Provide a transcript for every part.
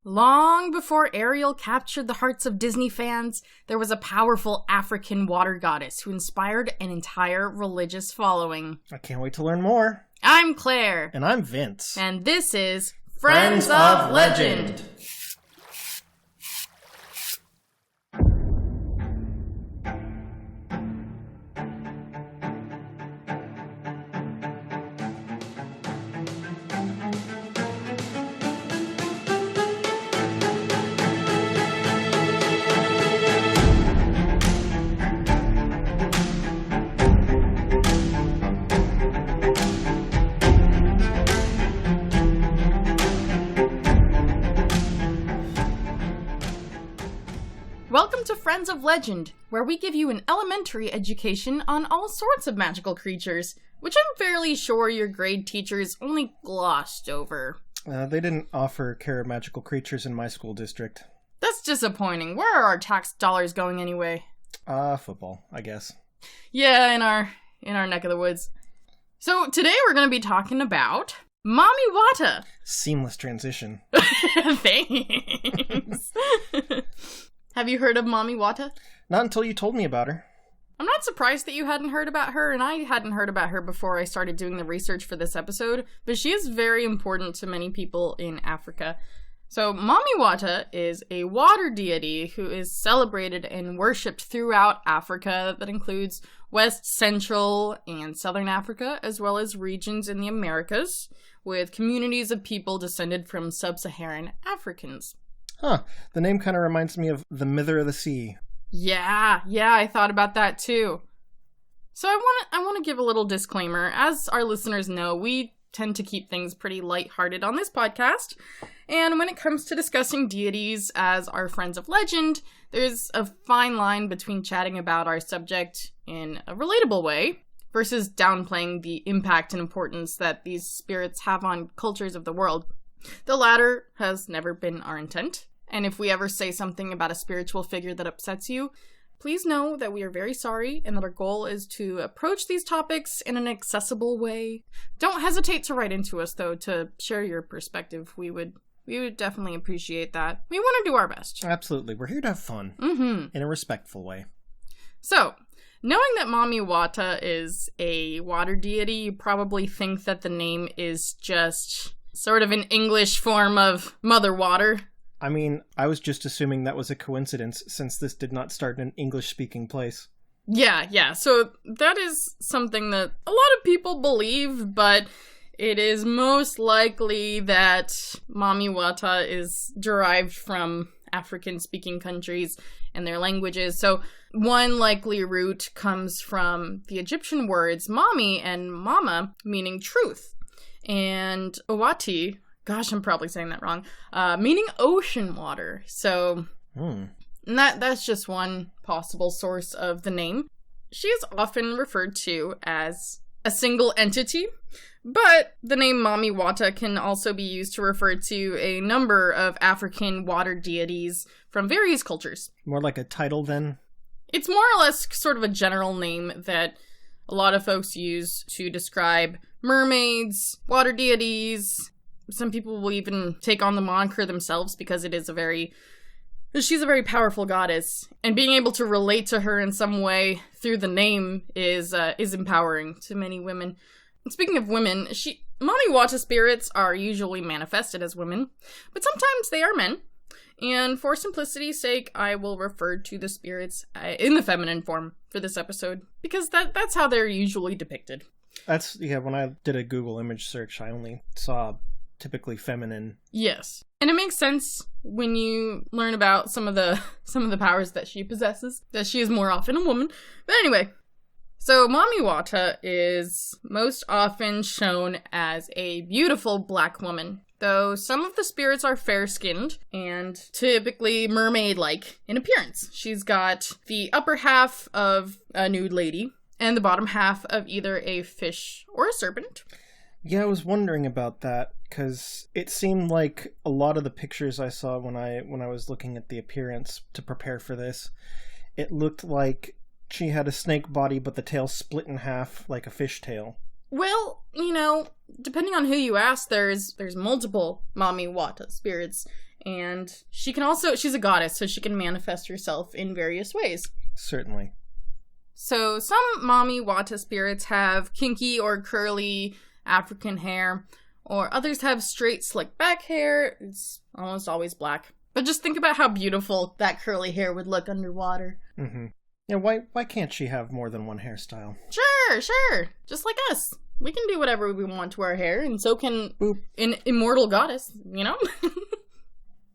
Long before Ariel captured the hearts of Disney fans, there was a powerful African water goddess who inspired an entire religious following. I can't wait to learn more. I'm Claire. And I'm Vince. And this is Friends of Legend. Welcome to Friends of Legend, where we give you an elementary education on all sorts of magical creatures, which I'm fairly sure your grade teachers only glossed over. They didn't offer care of magical creatures in my school district. That's disappointing. Where are our tax dollars going anyway? Football, I guess. Yeah, in our neck of the woods. So today we're going to be talking about Mami Wata. Seamless transition. Thanks. Have you heard of Mami Wata? Not until you told me about her. I'm not surprised that you hadn't heard about her, and I hadn't heard about her before I started doing the research for this episode, but she is very important to many people in Africa. So, Mami Wata is a water deity who is celebrated and worshipped throughout Africa. That includes West, Central, and Southern Africa, as well as regions in the Americas, with communities of people descended from sub-Saharan Africans. Huh. The name kind of reminds me of the Mither of the Sea. Yeah, I thought about that too. So I want to give a little disclaimer. As our listeners know, we tend to keep things pretty lighthearted on this podcast. And when it comes to discussing deities as our friends of legend, there's a fine line between chatting about our subject in a relatable way versus downplaying the impact and importance that these spirits have on cultures of the world. The latter has never been our intent, and if we ever say something about a spiritual figure that upsets you, please know that we are very sorry and that our goal is to approach these topics in an accessible way. Don't hesitate to write into us, though, to share your perspective. We would definitely appreciate that. We want to do our best. Absolutely. We're here to have fun. In a respectful way. So, knowing that Mami Wata is a water deity, you probably think that the name is just sort of an English form of Mother Water. I mean, I was just assuming that was a coincidence, since this did not start in an English-speaking place. Yeah. So that is something that a lot of people believe, but it is most likely that Mami Wata is derived from African-speaking countries and their languages. So one likely root comes from the Egyptian words mami and mama, meaning truth. And Owati, gosh, I'm probably saying that wrong, meaning ocean water. So that's just one possible source of the name. She is often referred to as a single entity, but the name Mami Wata can also be used to refer to a number of African water deities from various cultures. More like a title, then? It's more or less sort of a general name that a lot of folks use to describe mermaids, water deities. Some people will even take on the moniker themselves because she's a very powerful goddess, and being able to relate to her in some way through the name is empowering to many women. And speaking of women, Mami Wata spirits are usually manifested as women, but sometimes they are men. And for simplicity's sake, I will refer to the spirits in the feminine form for this episode, because that's how they're usually depicted. When I did a Google image search, I only saw typically feminine. Yes. And it makes sense when you learn about some of the powers that she possesses, that she is more often a woman. But anyway, so Mami Wata is most often shown as a beautiful black woman, though some of the spirits are fair-skinned and typically mermaid-like in appearance. She's got the upper half of a nude lady and the bottom half of either a fish or a serpent. Yeah, I was wondering about that, because it seemed like a lot of the pictures I saw when I was looking at the appearance to prepare for this, it looked like she had a snake body, but the tail split in half like a fish tail. Well, depending on who you ask, there's multiple Mami Wata spirits, And she's a goddess, so she can manifest herself in various ways. Certainly. So some Mami Wata spirits have kinky or curly African hair, or others have straight slick back hair. It's almost always black. But just think about how beautiful that curly hair would look underwater. Mm-hmm. Yeah, why can't she have more than one hairstyle? Sure. Just like us. We can do whatever we want to our hair, and so can Boop. an immortal goddess, you know?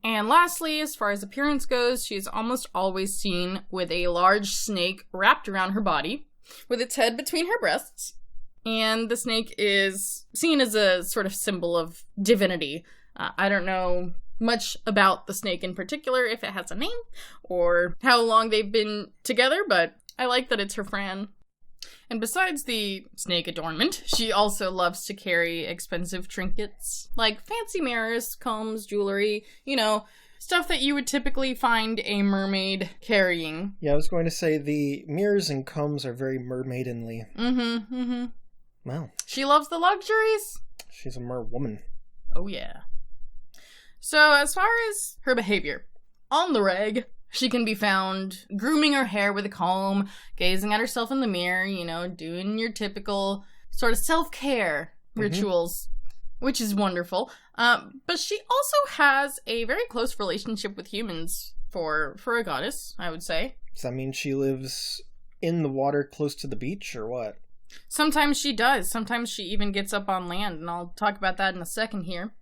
And lastly, as far as appearance goes, she is almost always seen with a large snake wrapped around her body, with its head between her breasts. And the snake is seen as a sort of symbol of divinity. I don't know much about the snake in particular, if it has a name, or how long they've been together, but I like that it's her friend. And besides the snake adornment, she also loves to carry expensive trinkets, like fancy mirrors, combs, jewelry, stuff that you would typically find a mermaid carrying. Yeah, I was going to say the mirrors and combs are very mermaidenly. Mm-hmm. Wow. She loves the luxuries. She's a merwoman. Oh, yeah. So, as far as her behavior, on the reg, she can be found grooming her hair with a comb, gazing at herself in the mirror, doing your typical sort of self-care rituals, which is wonderful. But she also has a very close relationship with humans for a goddess, I would say. Does that mean she lives in the water close to the beach, or what? Sometimes she does. Sometimes she even gets up on land, and I'll talk about that in a second here.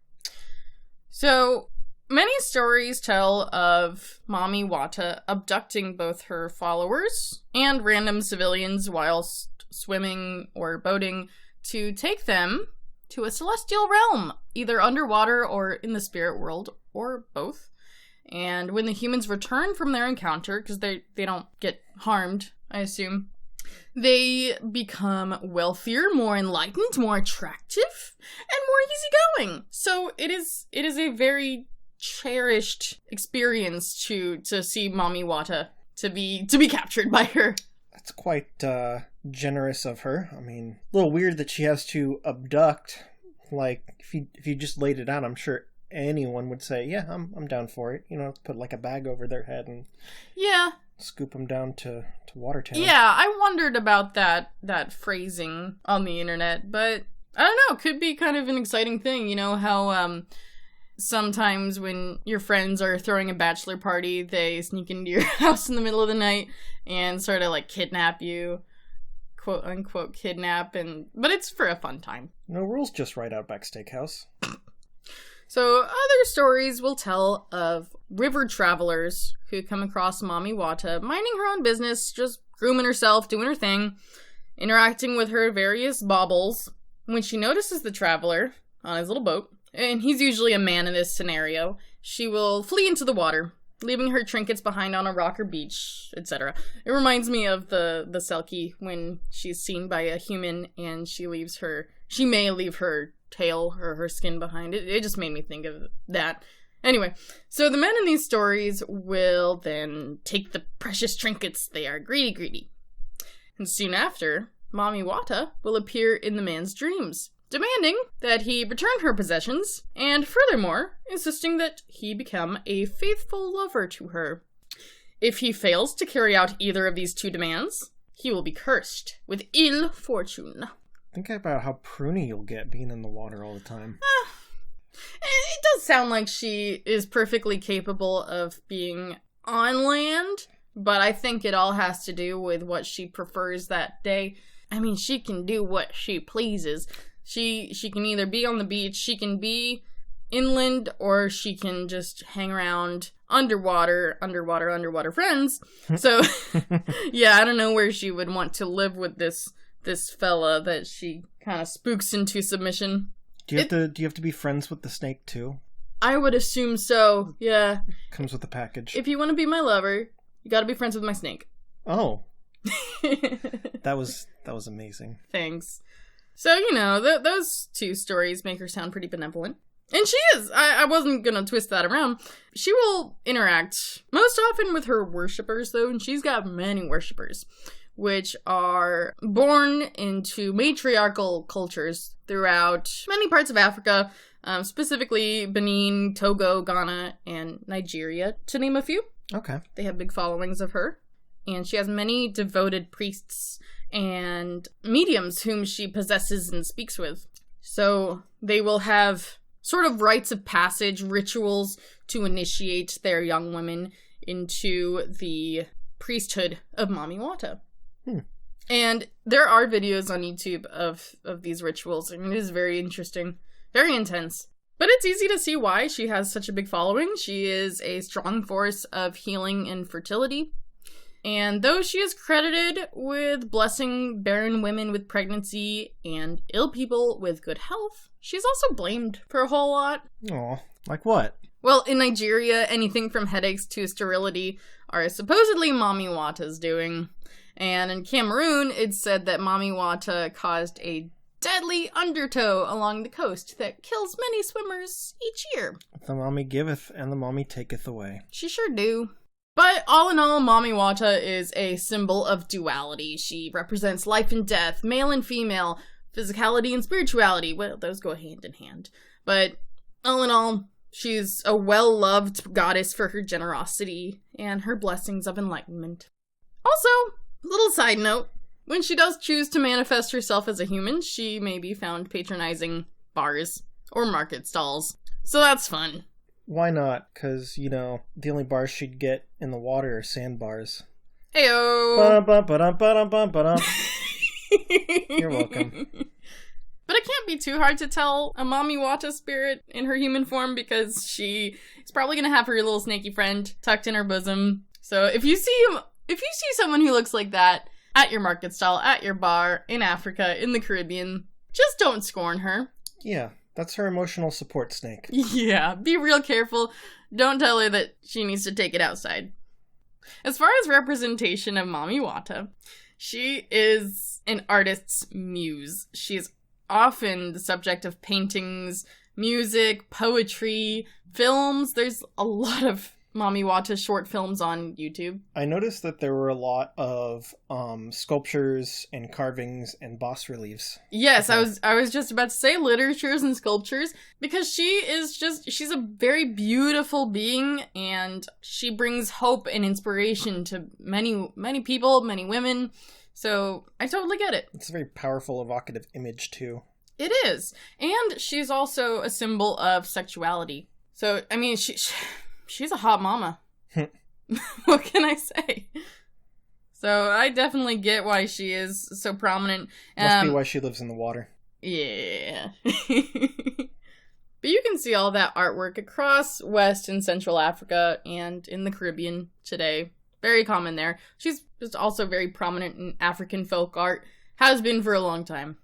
So, many stories tell of Mami Wata abducting both her followers and random civilians whilst swimming or boating to take them to a celestial realm, either underwater or in the spirit world, or both. And when the humans return from their encounter, because they don't get harmed, I assume, they become wealthier, more enlightened, more attractive, and more easygoing. So it is a very cherished experience to see Mami Wata, to be captured by her. That's quite generous of her. I mean, a little weird that she has to abduct. Like, if you just laid it out, I'm sure anyone would say, yeah, I'm down for it. Put like a bag over their head and scoop them down to Watertown. Yeah, I wondered about that phrasing on the internet, but I don't know, could be kind of an exciting thing, how sometimes when your friends are throwing a bachelor party, they sneak into your house in the middle of the night and sort of like kidnap you, quote unquote kidnap, but it's for a fun time. No rules, just right out back steakhouse. So other stories will tell of river travelers who come across Mami Wata minding her own business, just grooming herself, doing her thing, interacting with her various baubles. When she notices the traveler on his little boat, and he's usually a man in this scenario, she will flee into the water, leaving her trinkets behind on a rock or beach, etc. It reminds me of the Selkie when she's seen by a human and she may leave her tail or her skin behind. It just made me think of that. Anyway, so the men in these stories will then take the precious trinkets. They are greedy. And soon after, Mami Wata will appear in the man's dreams, demanding that he return her possessions, and furthermore, insisting that he become a faithful lover to her. If he fails to carry out either of these two demands, he will be cursed with ill fortune. Think about how pruny you'll get being in the water all the time. It does sound like she is perfectly capable of being on land, but I think it all has to do with what she prefers that day. I mean, she can do what she pleases. She can either be on the beach, she can be inland, or she can just hang around underwater friends. So, yeah, I don't know where she would want to live with this fella that she kind of spooks into submission. Do you have to be friends with the snake too? I would assume so, yeah. Comes with the package. If you want to be my lover, you gotta be friends with my snake. Oh. That was amazing. Thanks. So, those two stories make her sound pretty benevolent. And she is. I wasn't gonna twist that around. She will interact most often with her worshippers, though, and she's got many worshippers, which are born into matriarchal cultures throughout many parts of Africa, specifically Benin, Togo, Ghana, and Nigeria, to name a few. Okay. They have big followings of her. And she has many devoted priests and mediums whom she possesses and speaks with. So they will have sort of rites of passage, rituals to initiate their young women into the priesthood of Mami Wata. And there are videos on YouTube of these rituals, and it is very interesting, very intense. But it's easy to see why she has such a big following. She is a strong force of healing and fertility. And though she is credited with blessing barren women with pregnancy and ill people with good health, she's also blamed for a whole lot. Aw, like what? Well, in Nigeria, anything from headaches to sterility are supposedly Mami Wata's doing. And in Cameroon, it's said that Mami Wata caused a deadly undertow along the coast that kills many swimmers each year. The mommy giveth and the mommy taketh away. She sure do. But all in all, Mami Wata is a symbol of duality. She represents life and death, male and female, physicality and spirituality. Well, those go hand in hand. But all in all, she's a well-loved goddess for her generosity and her blessings of enlightenment. Also, little side note, when she does choose to manifest herself as a human, she may be found patronizing bars or market stalls. So that's fun. Why not? Because, the only bars she'd get in the water are sandbars. Heyo! Ba-dum-bum-ba-dum-bum-ba-dum. You're welcome. But it can't be too hard to tell a Mami Wata spirit in her human form because she is probably going to have her little snaky friend tucked in her bosom. So if you see someone who looks like that at your market stall, at your bar, in Africa, in the Caribbean, just don't scorn her. Yeah. That's her emotional support snake. Yeah, be real careful. Don't tell her that she needs to take it outside. As far as representation of Mami Wata, she is an artist's muse. She is often the subject of paintings, music, poetry, films. There's a lot of Mami Wata short films on YouTube. I noticed that there were a lot of sculptures and carvings and bas reliefs. Yes, I was just about to say literatures and sculptures because she's a very beautiful being and she brings hope and inspiration to many people, many women. So I totally get it. It's a very powerful, evocative image too. It is. And she's also a symbol of sexuality. So, I mean, she's a hot mama. What can I say? So I definitely get why she is so prominent. Must be why she lives in the water. Yeah. But you can see all that artwork across West and Central Africa and in the Caribbean today. Very common there. She's just also very prominent in African folk art. Has been for a long time.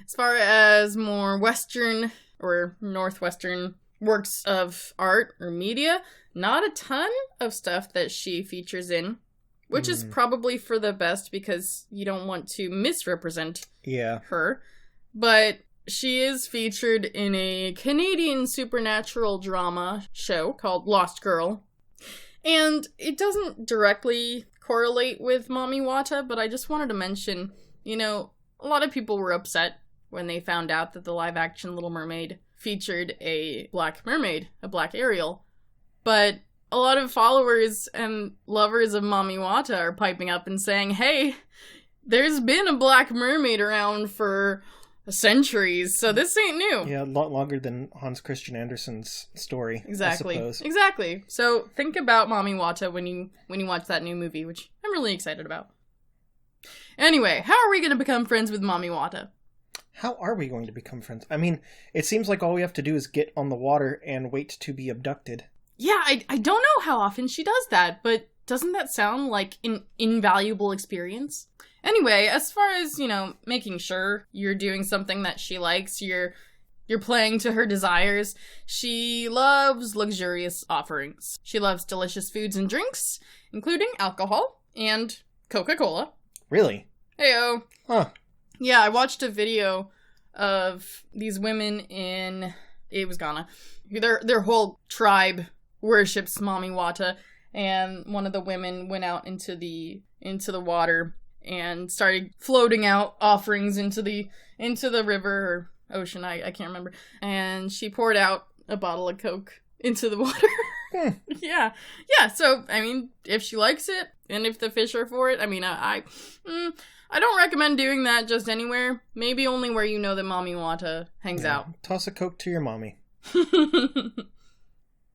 As far as more Western or Northwestern works of art or media, not a ton of stuff that she features in, which is probably for the best because you don't want to misrepresent her. But she is featured in a Canadian supernatural drama show called Lost Girl. And it doesn't directly correlate with Mami Wata, but I just wanted to mention, a lot of people were upset when they found out that the live-action Little Mermaid featured a black mermaid, a black Ariel. But a lot of followers and lovers of Mami Wata are piping up and saying, hey, there's been a black mermaid around for centuries, so this ain't new. Yeah, a lot longer than Hans Christian Andersen's story, exactly. I suppose. Exactly. So think about Mami Wata when you watch that new movie, which I'm really excited about. Anyway, how are we going to become friends with Mami Wata? How are we going to become friends? I mean, it seems like all we have to do is get on the water and wait to be abducted. Yeah, I don't know how often she does that, but doesn't that sound like an invaluable experience? Anyway, as far as, making sure you're doing something that she likes, you're playing to her desires, she loves luxurious offerings. She loves delicious foods and drinks, including alcohol and Coca-Cola. Really? Heyo. Huh. Yeah, I watched a video of these women it was Ghana. Their whole tribe worships Mami Wata, and one of the women went out into the water and started floating out offerings into the river, or ocean, I can't remember. And she poured out a bottle of Coke into the water. Yeah. So, I mean, if she likes it, and if the fish are for it, I mean, I don't recommend doing that just anywhere. Maybe only where you know that Mami Wata hangs out. Toss a Coke to your mommy.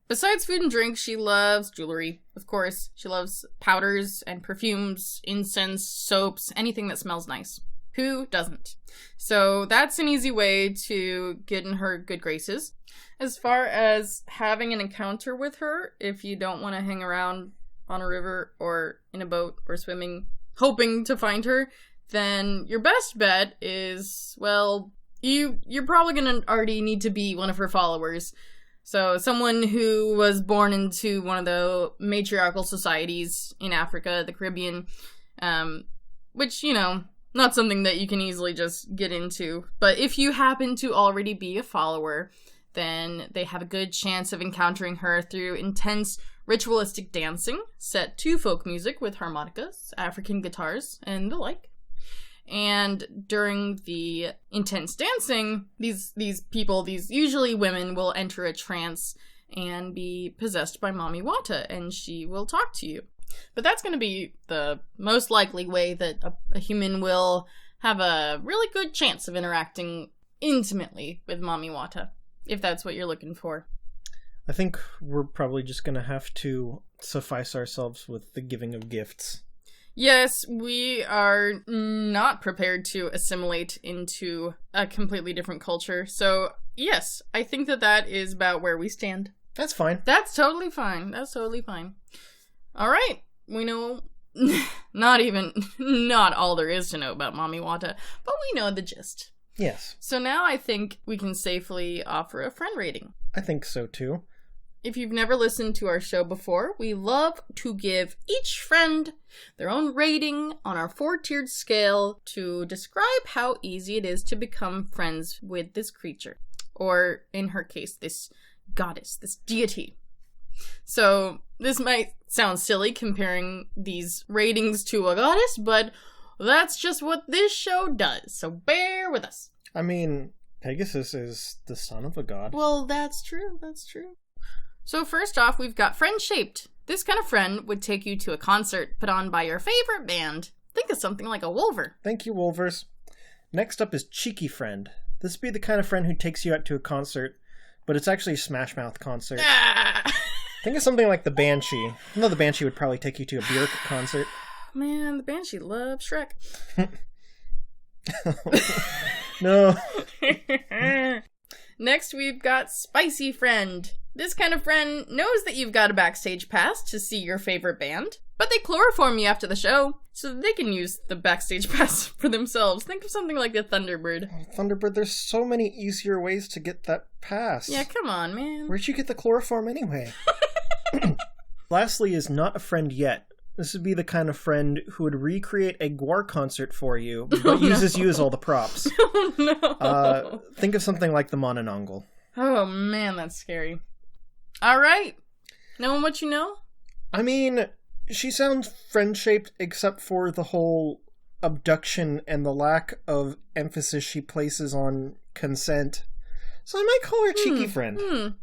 Besides food and drink, she loves jewelry. Of course, she loves powders and perfumes, incense, soaps, anything that smells nice. Who doesn't? So that's an easy way to get in her good graces. As far as having an encounter with her, if you don't want to hang around on a river or in a boat or swimming, hoping to find her, then your best bet is, well, you're probably going to already need to be one of her followers. So someone who was born into one of the matriarchal societies in Africa, the Caribbean, which, you know, not something that you can easily just get into. But if you happen to already be a follower, then they have a good chance of encountering her through intense ritualistic dancing set to folk music with harmonicas, African guitars, and the like. And during the intense dancing, these people, these usually women, will enter a trance and be possessed by Mami Wata, and she will talk to you. But that's going to be the most likely way that a human will have a really good chance of interacting intimately with Mami Wata, if that's what you're looking for. I think we're probably just going to have to suffice ourselves with the giving of gifts. Yes, we are not prepared to assimilate into a completely different culture. So, yes, I think that is about where we stand. That's fine. That's totally fine. All right. We know not all there is to know about Mami Wata, but we know the gist. Yes. So now I think we can safely offer a friend rating. I think so too. If you've never listened to our show before, we love to give each friend their own rating on our 4-tiered scale to describe how easy it is to become friends with this creature. Or, in her case, this goddess, this deity. So, this might sound silly comparing these ratings to a goddess, but that's just what this show does, so bear with us. I mean, Pegasus is the son of a god. Well, that's true. So first off, we've got friend-shaped. This kind of friend would take you to a concert put on by your favorite band. Think of something like a Wolver. Thank you, Wolvers. Next up is cheeky friend. This would be the kind of friend who takes you out to a concert, but it's actually a Smash Mouth concert. Think of something like the Banshee. No, the Banshee would probably take you to a Björk concert. Man, the Banshee loves Shrek. No. Next, we've got spicy friend. This kind of friend knows that you've got a backstage pass to see your favorite band, but they chloroform you after the show so that they can use the backstage pass for themselves. Think of something like a Thunderbird. Thunderbird, there's so many easier ways to get that pass. Yeah, come on, man. Where'd you get the chloroform anyway? Lastly is not a friend yet. This would be the kind of friend who would recreate a Gwar concert for you, but uses you as all the props. Oh, no. Think of something like the Mononongle. Oh, man, that's scary. All right. Knowing what you know? I mean, she sounds friend-shaped except for the whole abduction and the lack of emphasis she places on consent. So I might call her cheeky friend.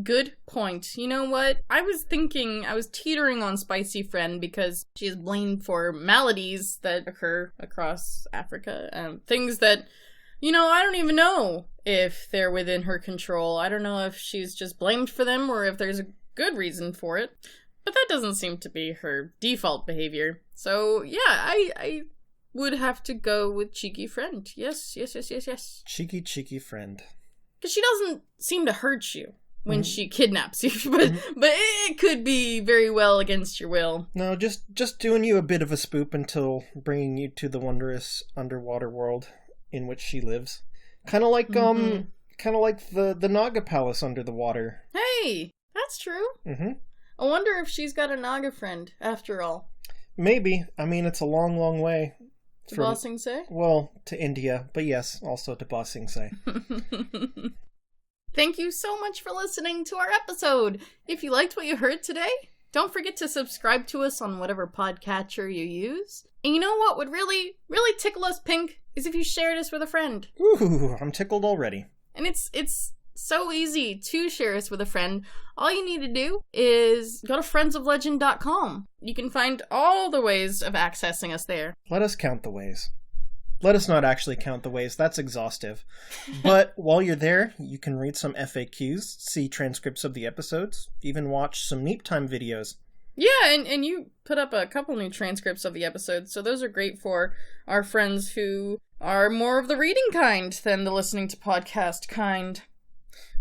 Good point. You know what? I was teetering on spicy friend because she is blamed for maladies that occur across Africa. Things that, you know, I don't even know if they're within her control. I don't know if she's just blamed for them or if there's a good reason for it. But that doesn't seem to be her default behavior. So, yeah, I would have to go with cheeky friend. Yes. Cheeky friend. Because she doesn't seem to hurt you when she kidnaps you, but it could be very well against your will. No, just doing you a bit of a spoop until bringing you to the wondrous underwater world in which she lives. Kind of like the Naga Palace under the water. Hey, that's true. I wonder if she's got a Naga friend after all. Maybe. I mean, it's a long, long way. To Ba Sing Se? Well, to India, but yes, also to Ba Sing Se. Thank you so much for listening to our episode. If you liked what you heard today, Don't forget to subscribe to us on whatever podcatcher you use. And you know what would really, really tickle us pink is if you shared us with a friend. Ooh, I'm tickled already. And it's so easy to share us with a friend. All you need to do is go to friendsoflegend.com. You can find all the ways of accessing us there. Let us count the ways. Let us not actually count the ways. That's exhaustive. But while you're there, you can read some FAQs, see transcripts of the episodes, even watch some Neep Time videos. Yeah, and you put up a couple new transcripts of the episodes, so those are great for our friends who are more of the reading kind than the listening to podcast kind.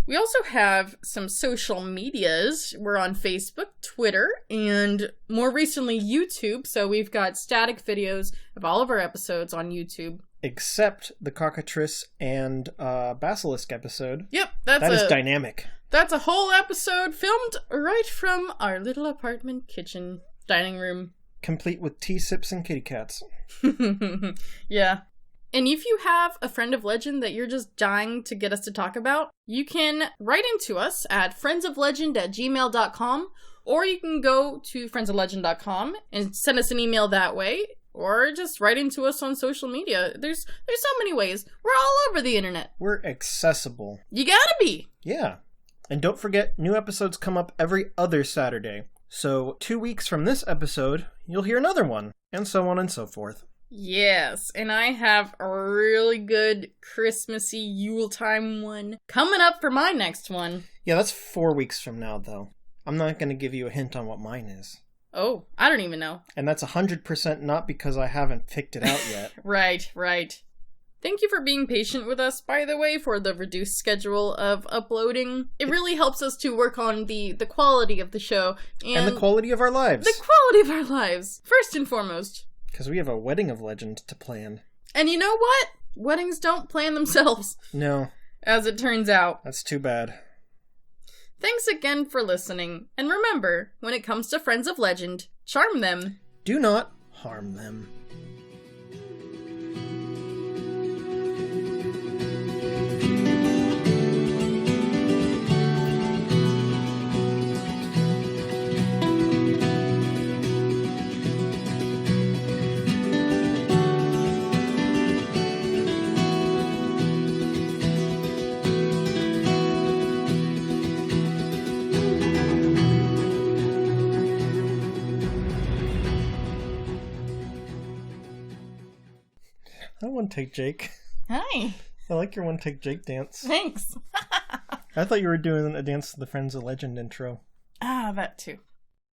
We also have some social medias. We're on Facebook, Twitter, and more recently YouTube, so we've got static videos of all of our episodes on YouTube. Except the Cockatrice and Basilisk episode. Yep, that is dynamic. That's a whole episode filmed right from our little apartment kitchen dining room. Complete with tea sips and kitty cats. Yeah. And if you have a friend of legend that you're just dying to get us to talk about, you can write into us at friendsoflegend@gmail.com, or you can go to friendsoflegend.com and send us an email that way, or just write into us on social media. There's so many ways. We're all over the internet. We're accessible. You gotta be. Yeah. And don't forget, new episodes come up every other Saturday. So 2 weeks from this episode, you'll hear another one, and so on and so forth. Yes, and I have a really good Christmassy Yuletime one coming up for my next one. Yeah, that's 4 weeks from now, though. I'm not going to give you a hint on what mine is. Oh, I don't even know. And that's 100% not because I haven't picked it out yet. Right. Thank you for being patient with us, by the way, for the reduced schedule of uploading. It really helps us to work on the quality of the show. And the quality of our lives. The quality of our lives, first and foremost. Because we have a wedding of legend to plan. And you know what? Weddings don't plan themselves. No. As it turns out. That's too bad. Thanks again for listening. And remember, when it comes to Friends of Legend, charm them. Do not harm them. I One Take Jake. Hi. I like your One Take Jake dance. Thanks. I thought you were doing a dance to the Friends of Legend intro. Ah, that too.